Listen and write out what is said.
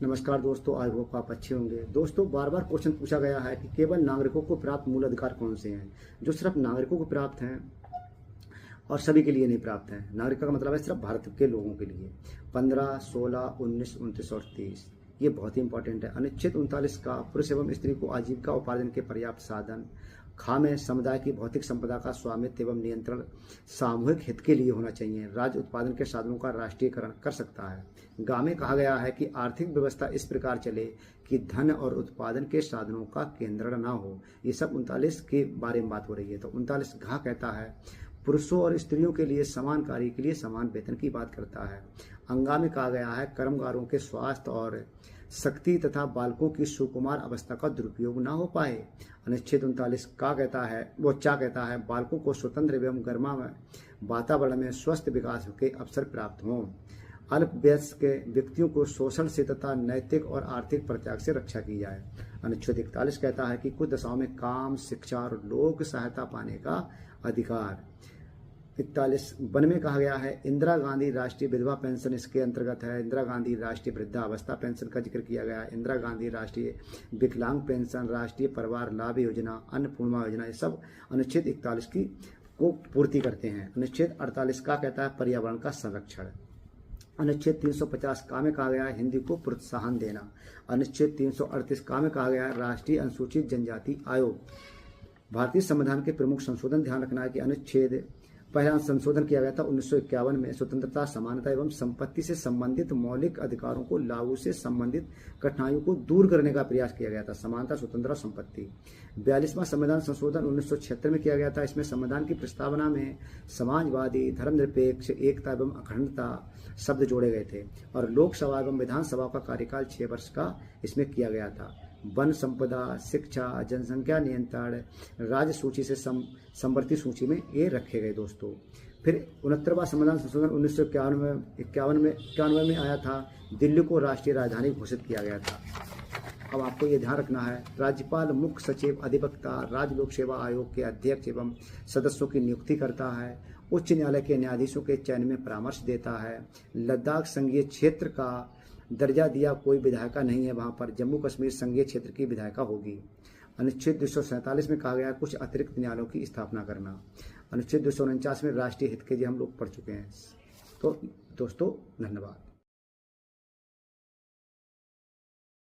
नमस्कार दोस्तों, I hope आप अच्छे होंगे। दोस्तों, बार बार क्वेश्चन पूछा गया है कि केवल नागरिकों को प्राप्त मूल अधिकार कौन से हैं जो सिर्फ नागरिकों को प्राप्त हैं और सभी के लिए नहीं प्राप्त हैं। नागरिक का मतलब है सिर्फ भारत के लोगों के लिए। 15, 16, 19, 29 और 30 ये बहुत ही इंपॉर्टेंट है। अनुच्छेद 39 का पुरुष एवं स्त्री को आजीविका उपार्जन के पर्याप्त साधन, में समुदाय की भौतिक संपदा का स्वामित्व एवं नियंत्रण सामूहिक हित के लिए होना चाहिए। राज्य उत्पादन के साधनों का राष्ट्रीयकरण कर सकता है। में कहा गया है कि आर्थिक व्यवस्था इस प्रकार चले कि धन और उत्पादन के साधनों का केंद्रण न हो। ये सब 39 के बारे में बात हो रही है। तो 39 कहता है पुरुषों और स्त्रियों के लिए समान कार्य के लिए समान वेतन की बात करता है। में कहा गया है कर्मकारों के स्वास्थ्य और शक्ति तथा बालकों की सुकुमार अवस्था का दुरुपयोग न हो पाए। अनुच्छेद 39 कहता है बालकों को स्वतंत्र एवं गर्मामय वातावरण में स्वस्थ विकास के अवसर प्राप्त हों। अल्पवयस्क के व्यक्तियों को शोषण से तथा नैतिक और आर्थिक परित्याग से रक्षा की जाए। अनुच्छेद 41 कहता है कि कुछ दशाओं में काम, शिक्षा और लोक सहायता पाने का अधिकार। 41 में कहा गया है इंदिरा गांधी राष्ट्रीय विधवा पेंशन इसके अंतर्गत है। इंदिरा गांधी राष्ट्रीय वृद्धावस्था पेंशन का जिक्र किया गया है। इंदिरा गांधी राष्ट्रीय विकलांग पेंशन, राष्ट्रीय परिवार लाभ योजना, अन्नपूर्णा योजना, ये सब अनुच्छेद 41 की को पूर्ति करते हैं। अनुच्छेद 48 कहता है पर्यावरण का संरक्षण। अनुच्छेद 350 में कहा गया है हिंदी को प्रोत्साहन देना। अनुच्छेद 338 में कहा गया है राष्ट्रीय अनुसूचित जनजाति आयोग। भारतीय संविधान के प्रमुख संशोधन ध्यान रखना है कि अनुच्छेद पहला संशोधन किया गया था 1951 में। स्वतंत्रता, समानता एवं संपत्ति से संबंधित मौलिक अधिकारों को लागू से संबंधित कठिनाइयों को दूर करने का प्रयास किया गया था। समानता, स्वतंत्रता, संपत्ति। 42वां संविधान संशोधन 1976 में किया गया था। इसमें संविधान की प्रस्तावना में समाजवादी, धर्मनिरपेक्ष, एकता एवं अखंडता शब्द जोड़े गए थे और लोकसभा एवं विधानसभा का कार्यकाल 6 वर्ष का इसमें किया गया था। वन संपदा, शिक्षा, जनसंख्या नियंत्रण राज्य सूची से संवर्ती सूची में ये रखे गए दोस्तों। फिर 69वां संविधान संशोधन 1991 में आया था। दिल्ली को राष्ट्रीय राजधानी घोषित किया गया था। अब आपको ये ध्यान रखना है राज्यपाल मुख्य सचिव, अधिवक्ता, राज्य लोक सेवा आयोग के अध्यक्ष एवं सदस्यों की नियुक्ति करता है। उच्च न्यायालय के न्यायाधीशों के चयन में परामर्श देता है। लद्दाख संघीय क्षेत्र का दर्जा दिया कोई विधायिका नहीं है, वहां पर जम्मू कश्मीर संघीय क्षेत्र की विधायिका होगी। अनुच्छेद 247 में कहा गया कुछ अतिरिक्त न्यायालयों की स्थापना करना। अनुच्छेद 249 में राष्ट्रीय हित के लिए हम लोग पढ़ चुके हैं। तो दोस्तों धन्यवाद।